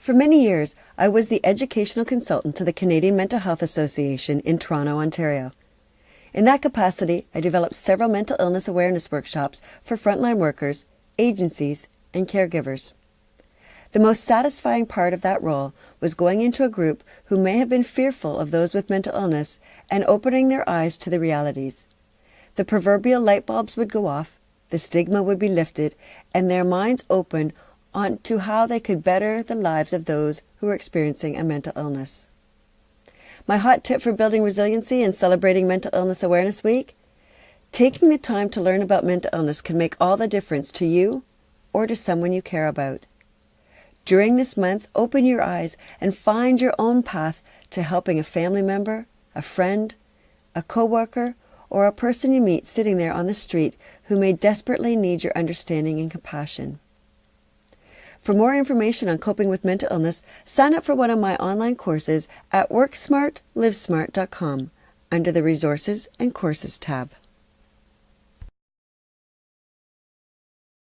For many years, I was the educational consultant to the Canadian Mental Health Association in Toronto, Ontario. In that capacity, I developed several mental illness awareness workshops for frontline workers, agencies, and caregivers. The most satisfying part of that role was going into a group who may have been fearful of those with mental illness and opening their eyes to the realities. The proverbial light bulbs would go off, the stigma would be lifted, and their minds opened on to how they could better the lives of those who were experiencing a mental illness. My hot tip for building resiliency and celebrating Mental Illness Awareness Week? Taking the time to learn about mental illness can make all the difference to you or to someone you care about. During this month, open your eyes and find your own path to helping a family member, a friend, a coworker, or a person you meet sitting there on the street who may desperately need your understanding and compassion. For more information on coping with mental illness, sign up for one of my online courses at worksmartlivesmart.com under the Resources and Courses tab.